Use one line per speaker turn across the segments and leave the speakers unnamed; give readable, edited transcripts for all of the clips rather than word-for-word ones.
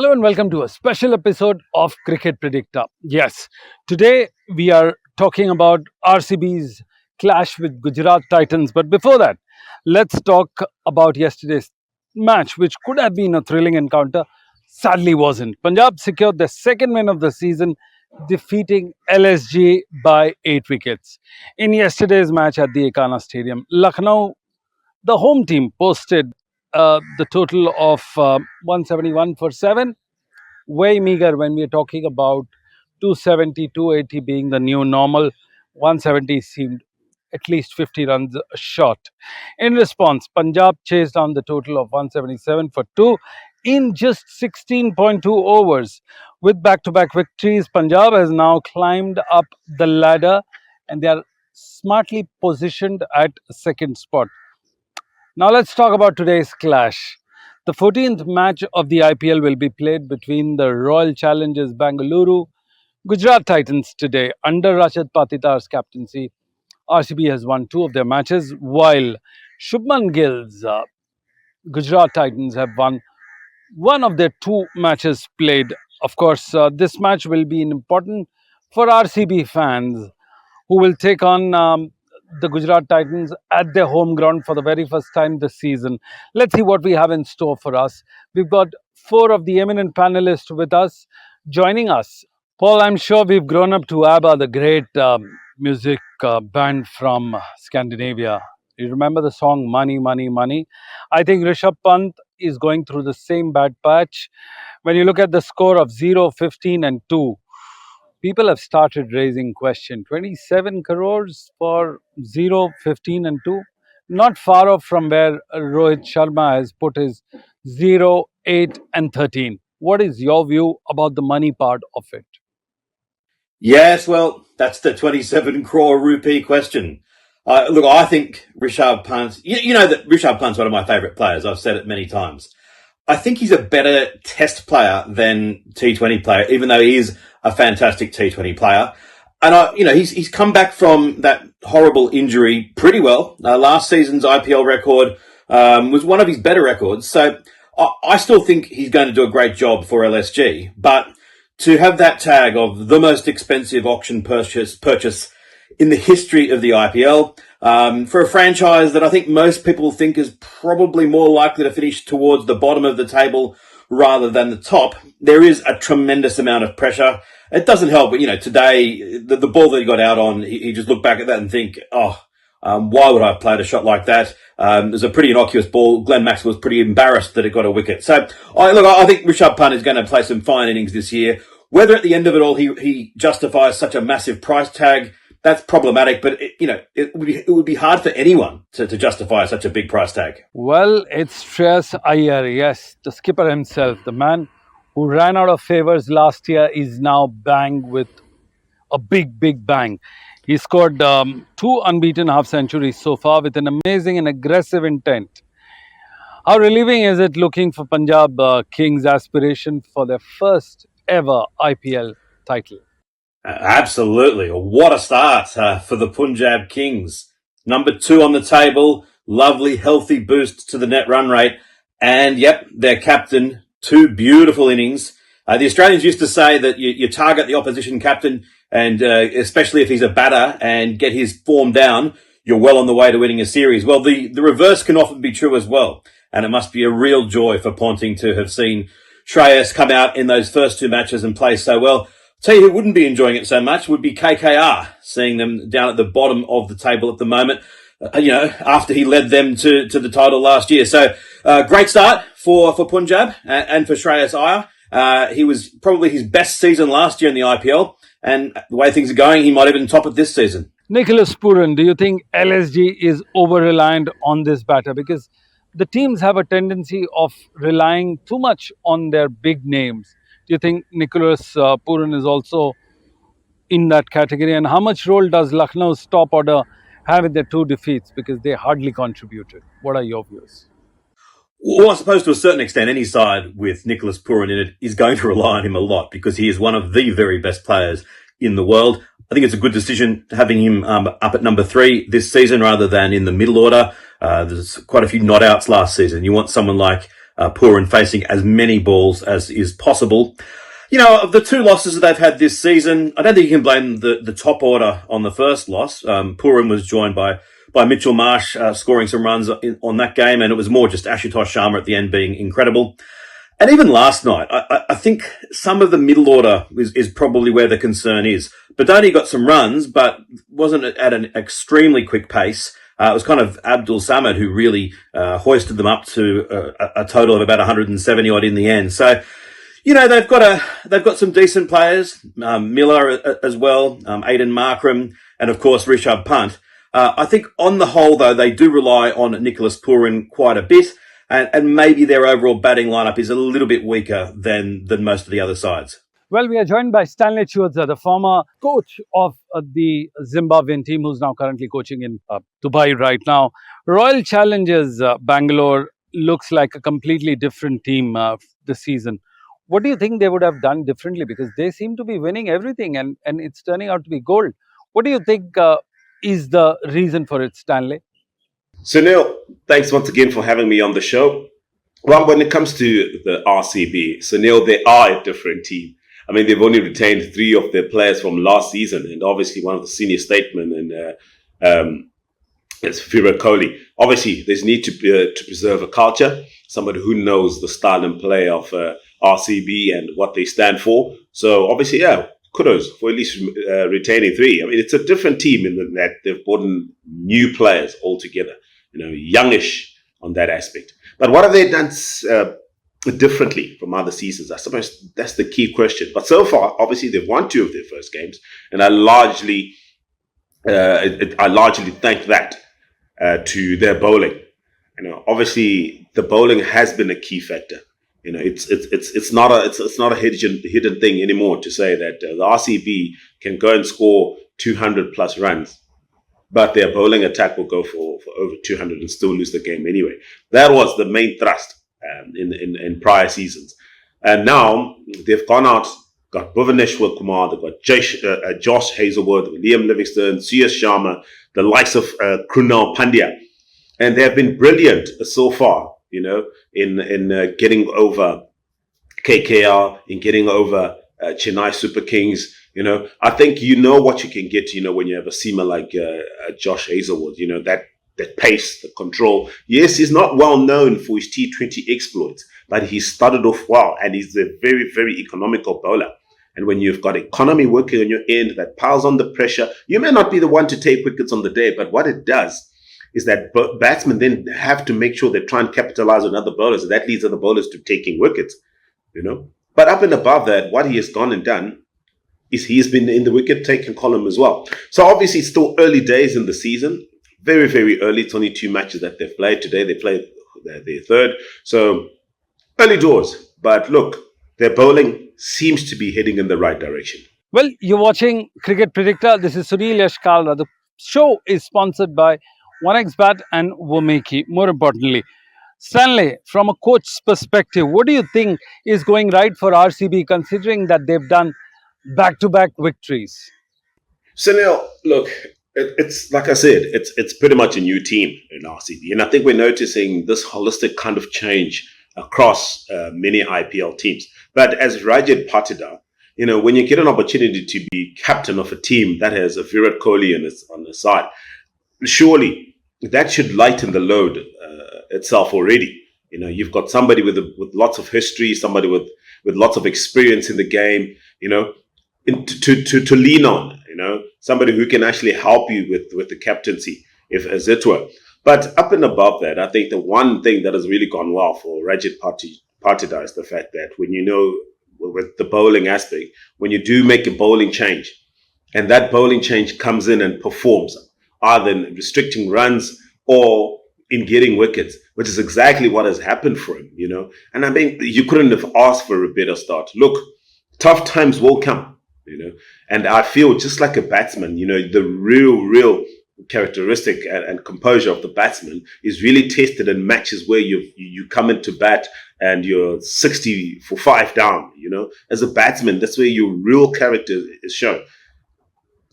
Hello and welcome to a special episode of Cricket Predicta. Yes, today we are talking about RCB's clash with Gujarat Titans. But before that, let's talk about yesterday's match, which could have been a thrilling encounter. Sadly, wasn't. Punjab secured their second win of the season, defeating LSG by 8 wickets. In yesterday's match at the Ekana Stadium, Lucknow, the home team, posted the total of 171 for 7. Way meager when we're talking about 270, 280 being the new normal. 170 seemed at least 50 runs short. In response, Punjab chased down the total of 177 for 2 in just 16.2 overs. With back-to-back victories, Punjab has now climbed up the ladder and they are smartly positioned at second spot. Now let's talk about today's clash. The 14th match of the IPL will be played between the Royal Challengers Bengaluru, Gujarat Titans today. Under Rashid Patitar's captaincy, RCB has won 2 of their matches, while Shubman Gill's Gujarat Titans have won 1 of their 2 matches played. Of course, this match will be important for RCB fans who will take on the Gujarat Titans at their home ground for the very first time this season. Let's see what we have in store for us. We've got 4 of the eminent panelists with us, joining us. Paul, I'm sure we've grown up to ABBA, the great music band from Scandinavia. You remember the song Money, Money, Money? I think Rishabh Pant is going through the same bad patch. When you look at the score of 0, 15 and 2, people have started raising question. 27 crores for 0, 15 and 2. Not far off from where Rohit Sharma has put his 0, 8 and 13. What is your view about the money part of it?
Yes, well, that's the 27 crore rupee question. Look, I think Rishabh Pant, you know that Rishabh Pant's one of my favourite players. I've said it many times. I think he's a better test player than T20 player, even though he is a fantastic T20 player. And he's come back from that horrible injury pretty well. Last season's IPL record was one of his better records. So I still think he's going to do a great job for LSG. But to have that tag of the most expensive auction purchase in the history of the IPL, for a franchise that I think most people think is probably more likely to finish towards the bottom of the table rather than the top, there is a tremendous amount of pressure. It doesn't help, but, today, the ball that he got out on, he just looked back at that and think, why would I have played a shot like that? It was a pretty innocuous ball. Glenn Maxwell was pretty embarrassed that it got a wicket. So, I think Rishabh Pant is going to play some fine innings this year. Whether at the end of it all he justifies such a massive price tag, that's problematic, but it would be hard for anyone to justify such a big price tag.
Well, it's Shreyas Iyer, yes, the skipper himself, the man who ran out of favours last year is now bang with a big bang. He scored 2 unbeaten half centuries so far with an amazing and aggressive intent. How relieving is it looking for Punjab Kings' aspiration for their first ever IPL title?
Absolutely. What a start for the Punjab Kings. Number 2 on the table. Lovely, healthy boost to the net run rate. And, yep, their captain, 2 beautiful innings. The Australians used to say that you target the opposition captain, and especially if he's a batter, and get his form down, you're well on the way to winning a series. Well, the reverse can often be true as well. And it must be a real joy for Ponting to have seen Shreyas come out in those first 2 matches and play so well. Tell you who wouldn't be enjoying it so much would be KKR, seeing them down at the bottom of the table at the moment, after he led them to the title last year. So, great start for Punjab and for Shreyas Iyer. He was probably his best season last year in the IPL, and the way things are going, he might even top it this season.
Nicholas Pooran, do you think LSG is over-reliant on this batter? Because the teams have a tendency of relying too much on their big names. Do you think Nicholas Pooran is also in that category? And how much role does Lucknow's top order have in their 2 defeats? Because they hardly contributed. What are your views?
Well, I suppose to a certain extent, any side with Nicholas Pooran in it is going to rely on him a lot because he is one of the very best players in the world. I think it's a good decision having him up at number 3 this season rather than in the middle order. There's quite a few not outs last season. You want someone like Pooran facing as many balls as is possible. Of the two losses that they've had this season, I don't think you can blame the top order on the first loss. Pooran was joined by Mitchell Marsh scoring some runs on that game, and it was more just Ashutosh Sharma at the end being incredible. And even last night, I think some of the middle order is probably where the concern is. Badoni got some runs, but wasn't at an extremely quick pace. It was kind of Abdul Samad who really hoisted them up to a total of about 170 odd in the end. So, they've got some decent players, Miller as well, Aidan Markram, and of course Rishabh Pant. I think on the whole, though, they do rely on Nicholas Pooran quite a bit, and maybe their overall batting lineup is a little bit weaker than most of the other sides.
Well, we are joined by Stanley Chiozza, the former coach of the Zimbabwean team, who's now currently coaching in Dubai right now. Royal Challengers Bangalore looks like a completely different team this season. What do you think they would have done differently? Because they seem to be winning everything and it's turning out to be gold. What do you think is the reason for it, Stanley?
Sunil, thanks once again for having me on the show. Well, when it comes to the RCB, Sunil, they are a different team. I mean, they've only retained 3 of their players from last season, and obviously one of the senior statesmen and it's Virat Kohli. Obviously, there's need to preserve a culture, somebody who knows the style and play of RCB and what they stand for. So obviously, yeah, kudos for at least retaining 3. I mean, it's a different team in that they've brought in new players altogether, youngish on that aspect. But what have they done differently from other seasons? I suppose that's the key question. But so far, obviously, they've won 2 of their first games, and I largely thank that to their bowling. Obviously, the bowling has been a key factor. It's not a hidden thing anymore to say that the RCB can go and score 200 plus runs, but their bowling attack will go for over 200 and still lose the game anyway. That was the main thrust in prior seasons, and now they've gone out, got Bhuvaneshwar Kumar, they've got Josh Hazelwood, Liam Livingstone, Suyash Sharma, the likes of Krunal Pandya, and they have been brilliant so far. In getting over KKR, in getting over Chennai Super Kings. I think what you can get, when you have a seamer like Josh Hazelwood, that pace, the control. Yes, he's not well known for his T20 exploits, but he started off well, and he's a very, very economical bowler. And when you've got economy working on your end that piles on the pressure, you may not be the one to take wickets on the day, but what it does is that batsmen then have to make sure they try and capitalize on other bowlers, and that leads other bowlers to taking wickets, But up and above that, what he has gone and done is he has been in the wicket-taking column as well. So obviously it's still early days in the season, very, very early. It's only 2 matches that they've played. Today they played their 3rd. So early doors. But look, their bowling seems to be heading in the right direction.
Well, you're watching Cricket Predicta. This is Sunil Yashkalra. The show is sponsored by 1xBat and Womeki. More importantly, Stanley, from a coach's perspective, what do you think is going right for RCB, considering that they've done back-to-back victories?
Sunil, look, it's like I said, it's pretty much a new team in RCB, and I think we're noticing this holistic kind of change across many IPL teams. But as Rajat Patidar, when you get an opportunity to be captain of a team that has a Virat Kohli on the side, surely that should lighten the load itself already. You've got somebody with lots of history, somebody with lots of experience in the game, to lean on, somebody who can actually help you with the captaincy, if as it were. But up and above that, I think the one thing that has really gone well for Rajat Patidar is the fact that when with the bowling aspect, when you do make a bowling change, and that bowling change comes in and performs, either in restricting runs or in getting wickets, which is exactly what has happened for him, And I mean, you couldn't have asked for a better start. Look, tough times will come, And I feel just like a batsman, the real characteristic and composure of the batsman is really tested in matches where you come into bat and you're 60 for 5 down, As a batsman, that's where your real character is shown.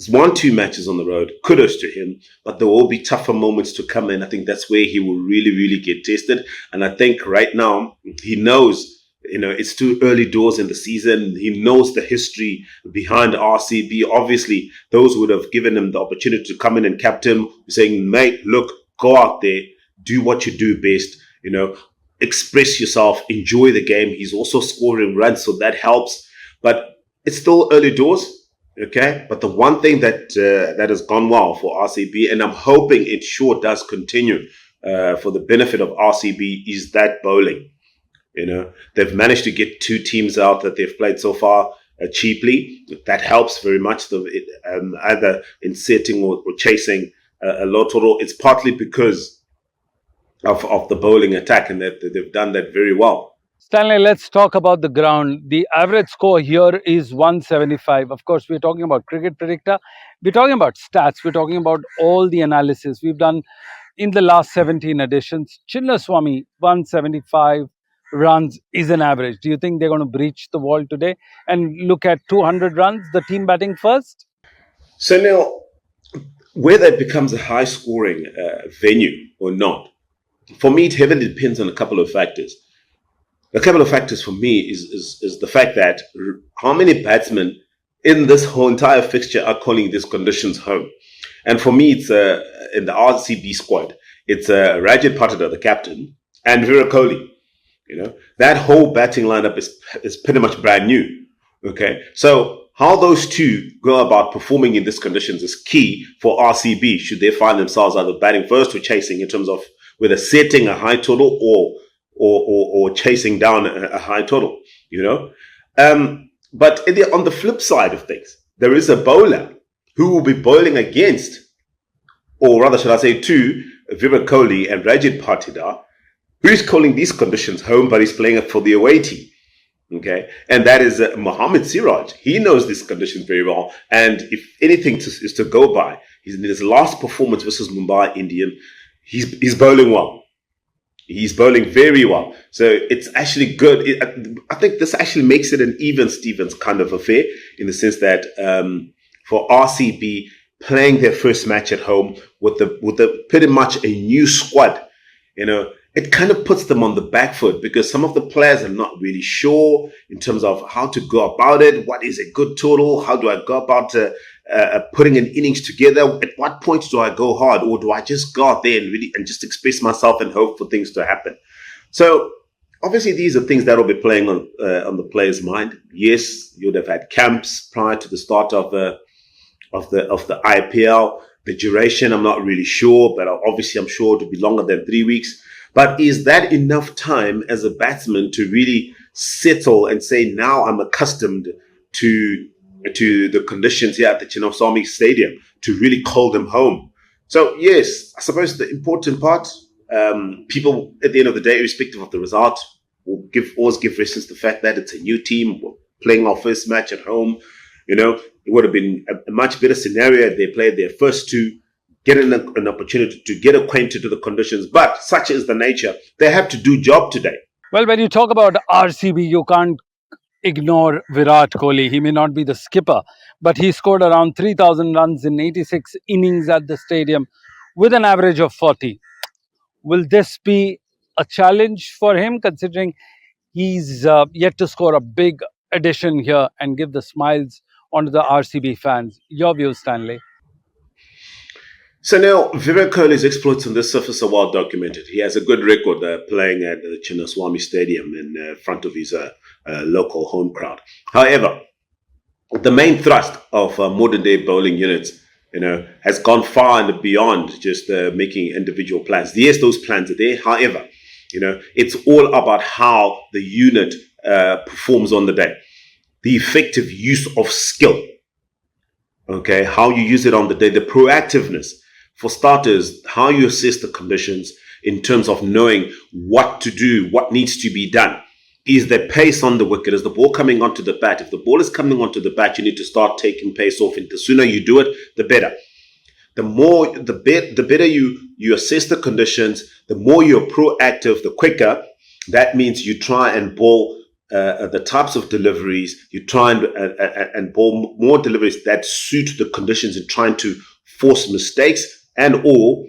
He's won 2 matches on the road. Kudos to him. But there will be tougher moments to come, and I think that's where he will really, really get tested. And I think right now he knows, it's too early doors in the season. He knows the history behind RCB. Obviously, those would have given him the opportunity to come in and captain, saying, mate, look, go out there, do what you do best, express yourself, enjoy the game. He's also scoring runs, so that helps. But it's still early doors. Okay, but the one thing that has gone well for RCB, and I'm hoping it sure does continue for the benefit of RCB, is that bowling. They've managed to get 2 teams out that they've played so far cheaply. That helps very much, either in setting or chasing a low total. It's partly because of the bowling attack, and that they've done that very well.
Stanley, let's talk about the ground. The average score here is 175. Of course, we're talking about Cricket Predictor. We're talking about stats. We're talking about all the analysis we've done in the last 17 editions. Chinnaswamy, 175 runs is an average. Do you think they're going to breach the wall today and look at 200 runs, the team batting first?
So now, whether it becomes a high-scoring venue or not, for me, it heavily depends on a couple of factors. A couple of factors for me is the fact that how many batsmen in this whole entire fixture are calling these conditions home. And for me, it's in the RCB squad, it's Rajat Patida, the captain, and Virat Kohli. That whole batting lineup is pretty much brand new. Okay, so how those two go about performing in these conditions is key for RCB. Should they find themselves either batting first or chasing, in terms of whether setting a high total or chasing down a high total, But on the flip side of things, there is a bowler who will be bowling against, or rather should I say to, Virat Kohli and Rajat Patida, who's calling these conditions home, but he's playing it for the away team. Okay, and that is Mohammad Siraj. He knows these conditions very well, and if anything is to go by, in his last performance versus Mumbai Indian, he's bowling well. He's bowling very well. So it's actually good. I think this actually makes it an even Stevens kind of affair, in the sense that for RCB playing their first match at home with pretty much a new squad, it kind of puts them on the back foot, because some of the players are not really sure in terms of how to go about it. What is a good total? How do I go about putting an innings together? At what point do I go hard, or do I just go out there and just express myself and hope for things to happen? So obviously these are things that will be playing on the player's mind. Yes, you would have had camps prior to the start of the IPL. The duration, I'm not really sure, but obviously I'm sure it will be longer than 3 weeks. But is that enough time as a batsman to really settle and say, now I'm accustomed to the conditions here at the Chinnaswamy Stadium, to really call them home? So yes, I suppose the important part, people at the end of the day, irrespective of the result, will always give reference to the fact that it's a new team. We're playing our first match at home. It would have been a much better scenario if they played their first 2, getting an opportunity to get acquainted to the conditions. But such is the nature. They have to do job today.
Well, when you talk about RCB, you can't ignore Virat Kohli. He may not be the skipper, but he scored around 3,000 runs in 86 innings at the stadium with an average of 40. Will this be a challenge for him, considering he's yet to score a big addition here and give the smiles onto the RCB fans? Your view, Stanley?
So now, Virat Kohli's exploits on this surface are well documented. He has a good record playing at the Chinnaswamy Stadium in front of his local home crowd. However, the main thrust of modern day bowling units, has gone far and beyond just making individual plans. Yes, those plans are there. However, it's all about how the unit performs on the day. The effective use of skill. Okay, how you use it on the day, the proactiveness. For starters, how you assess the conditions in terms of knowing what to do, what needs to be done. Is there pace on the wicket? Is the ball coming onto the bat? If the ball is coming onto the bat, you need to start taking pace off. And the sooner you do it, the better. The better you assess the conditions, the more you're proactive, the quicker. That means you try and bowl the types of deliveries you try and bowl more deliveries that suit the conditions in trying to force mistakes and or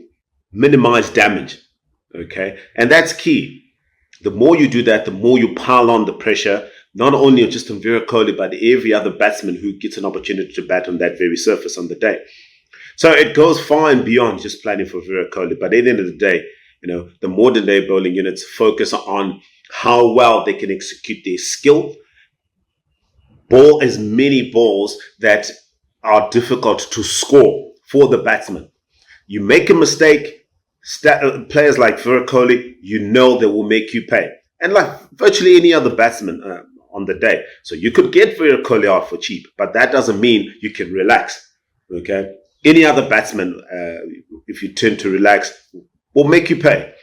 minimize damage. Okay, and that's key. The more you do that, the more you pile on the pressure, not only just on Virat Kohli, but every other batsman who gets an opportunity to bat on that very surface on the day. So it goes far and beyond just planning for Virat Kohli. But at the end of the day, the modern day bowling units focus on how well they can execute their skill, bowl as many balls that are difficult to score for the batsman. You make a mistake, players like Virat Kohli, they will make you pay. And like virtually any other batsman on the day. So you could get Virat Kohli out for cheap, but that doesn't mean you can relax. Okay? Any other batsman, if you tend to relax, will make you pay.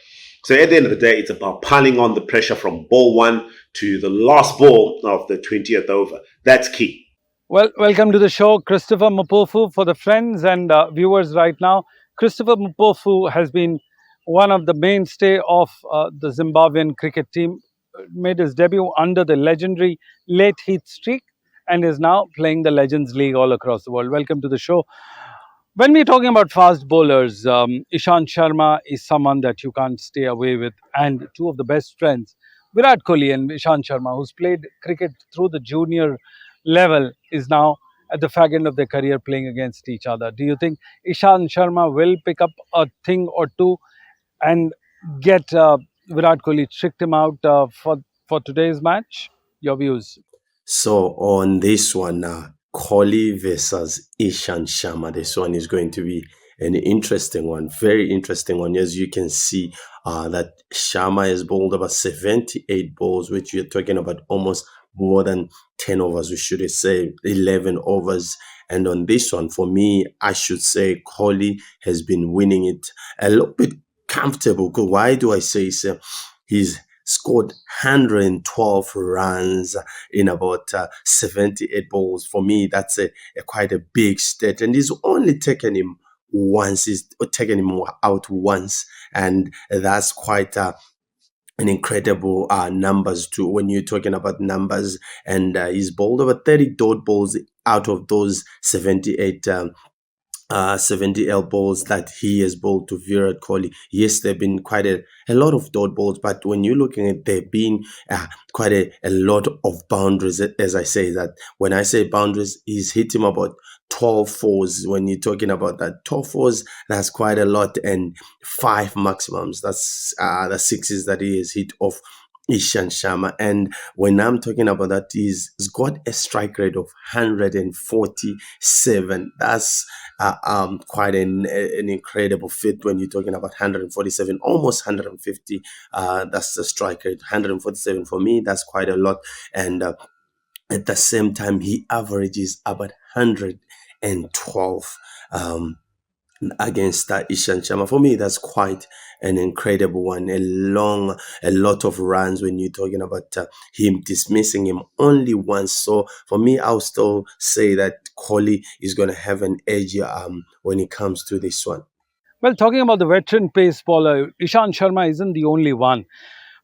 So at the end of the day, it's about piling on the pressure from ball one to the last ball of the 20th over. That's key.
Well, welcome to the show, Christopher Mpofu. For the friends and viewers right now, Christopher Mpofu has been one of the mainstay of the Zimbabwean cricket team. Made his debut under the legendary late Heath streak and is now playing the Legends League all across the world. Welcome to the show. When we're talking about fast bowlers, Ishant Sharma is someone that you can't stay away with, and two of the best friends, Virat Kohli and Ishant Sharma, who's played cricket through the junior level, is now at the fag end of their career playing against each other. Do you think Ishant Sharma will pick up a thing or two and get Virat Kohli, tricked him out for today's match? Your views?
So on this one, Kohli versus Ishan Sharma, this one is going to be an interesting one, very interesting one. As you can see, that Sharma has bowled about 78 balls, which we're talking about almost more than 10 overs, we should say 11 overs. And on this one, for me, I should say Kohli has been winning it a little bit comfortable. Why do I say so? He's scored 112 runs in about 78 balls. For me, that's quite a big stat. And he's only taken him once. He's taken him out once. And that's quite an incredible numbers too when you're talking about numbers. And he's bowled over 30 dot balls out of those 78 70 L balls that he has bowled to Virat Kohli. Yes, there have been quite a lot of dot balls, but when you're looking at there have been quite a lot of boundaries. As I say that, when I say boundaries, he's hit him about 12 fours. When you're talking about that 12 fours, that's quite a lot, and 5 maximums. That's the sixes that he has hit off Ishan Sharma. And when I'm talking about that, he's got a strike rate of 147. That's quite an incredible fit when you're talking about 147, almost 150. That's the strike rate. 147 for me, that's quite a lot. And at the same time, he averages about 112 against Ishan Sharma. For me, that's quite an incredible one. A lot of runs when you're talking about him dismissing him only once. So for me, I'll still say that Kohli is going to have an edge when it comes to this one.
Well, talking about the veteran pace bowler, Ishant Sharma isn't the only one.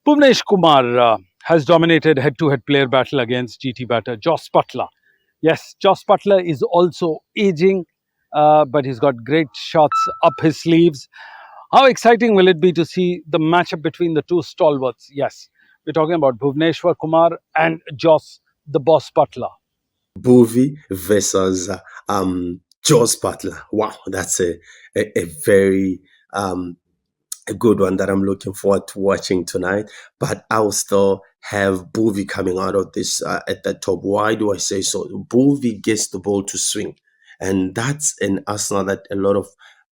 Bhuvnesh Kumar has dominated head-to-head player battle against GT batter Jos Buttler. Yes, Jos Buttler is also aging, but he's got great shots up his sleeves. How exciting will it be to see the matchup between the two stalwarts? Yes, we're talking about Bhuvneshwar Kumar and Jos the Boss Buttler.
Bhuvi versus Jos Buttler. Wow, that's a very a good one that I'm looking forward to watching tonight. But I'll still have Bhuvi coming out of this at the top. Why do I say so? Bhuvi gets the ball to swing, and that's an arsenal that a lot of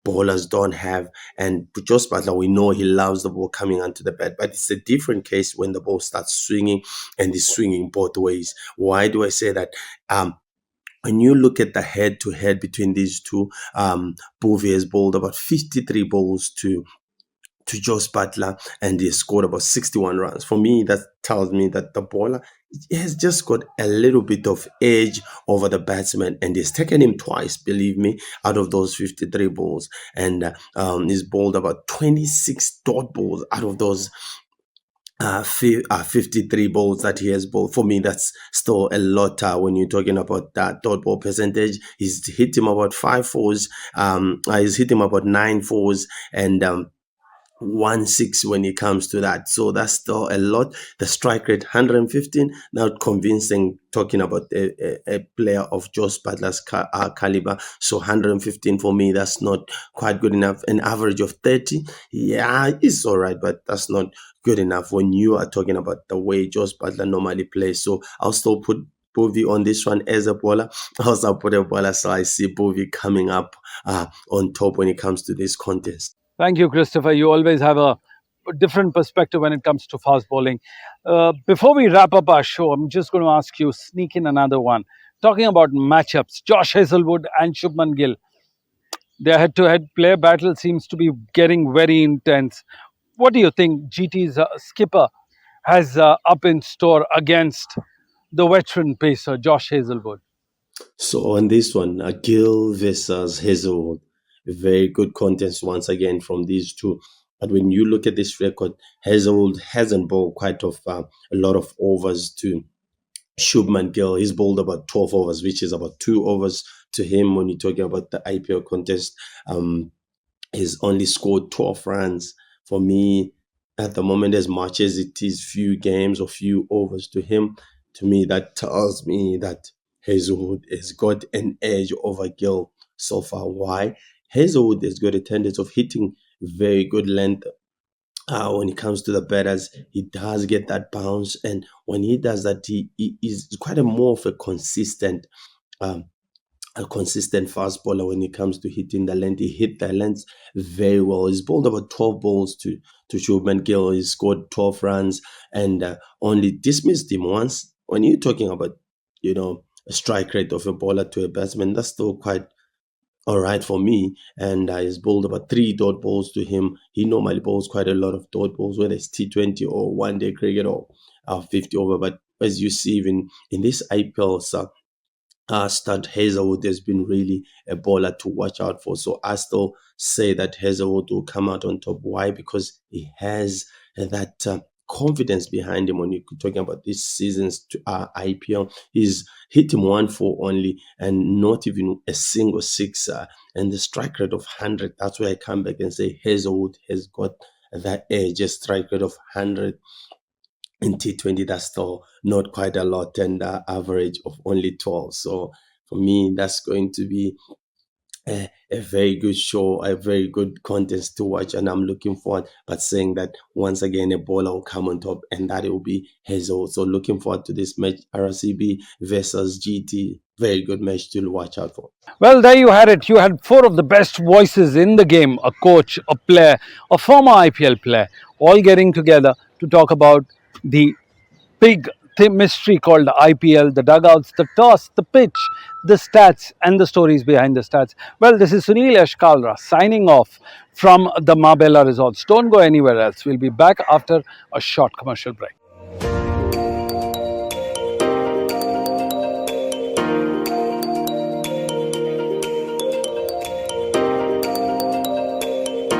bowlers don't have. And Jos Buttler, we know he loves the ball coming onto the bat, but it's a different case when the ball starts swinging and is swinging both ways. Why do I say that? When you look at the head-to-head between these two, Bhuvi has bowled about 53 balls to Jos Buttler, and he scored about 61 runs. For me, that tells me that the bowler has just got a little bit of edge over the batsman, and he's taken him twice, believe me, out of those 53 balls. And he's bowled about 26 dot balls out of those 53 balls that he has bowled. For me, that's still a lot. When you're talking about that dot ball percentage, he's hit him about 5 fours. He's hit him about 9 fours, and 1-6 when it comes to that. So that's still a lot. The strike rate 115, not convincing, talking about a player of Josh Butler's caliber. So 115 for me, that's not quite good enough. An average of 30, yeah, it's all right, but that's not good enough when you are talking about the way Josh Butler normally plays. So I'll still put Bovey on this one as a bowler. I also put a bowler, so I see Bovey coming up on top when it comes to this contest.
Thank you, Christopher. You always have a different perspective when it comes to fast bowling. Before we wrap up our show, I'm just going to ask you, sneak in another one. Talking about matchups, Josh Hazelwood and Shubman Gill. Their head-to-head player battle seems to be getting very intense. What do you think GT's skipper has up in store against the veteran pacer, Josh Hazelwood?
So on this one, Gill versus Hazelwood, very good contest once again from these two. But when you look at this record, Hazelwood hasn't bowled quite a lot of overs to Shubman Gill. He's bowled about 12 overs, which is about 2 overs to him when you're talking about the IPL contest. He's only scored 12 runs. For me, at the moment, as much as it is few games or few overs to him, to me, that tells me that Hazelwood has got an edge over Gill so far. Why? Hazelwood has got a tendency of hitting very good length. When it comes to the batters, he does get that bounce, and when he does that, he is quite a more of um, a consistent fast bowler when it comes to hitting the length. He hit the length very well. He's bowled about 12 balls to Shubman Gill. He scored 12 runs and only dismissed him once. When you're talking about, a strike rate of a bowler to a batsman, that's still quite all right for me. And he's bowled about 3 dot balls to him. He normally bowls quite a lot of dot balls, whether it's T20 or one-day cricket or 50 over. But as you see, even in this IPL, Stud Hazelwood has been really a bowler to watch out for. So I still say that Hazelwood will come out on top. Why? Because he has that confidence behind him. When you're talking about this season's IPL, he's hit him 1-4 only and not even a single sixer. And the strike rate of 100, that's where I come back and say Hazelwood has got that edge, a strike rate of 100 in T20. That's still not quite a lot, and average of only 12. So for me, that's going to be a very good show, a very good contest to watch, and I'm looking forward. But saying that once again, a bowler will come on top, and that will be Hazel. So looking forward to this match, RCB versus GT. Very good match to watch out for.
Well, there you had it. You had four of the best voices in the game, a coach, a player, a former IPL player, all getting together to talk about the big mystery called IPL, the dugouts, the toss, the pitch, the stats, and the stories behind the stats. Well, this is Sunil Ashkalra signing off from the Marbella Resorts. Don't go anywhere else. We'll be back after a short commercial break.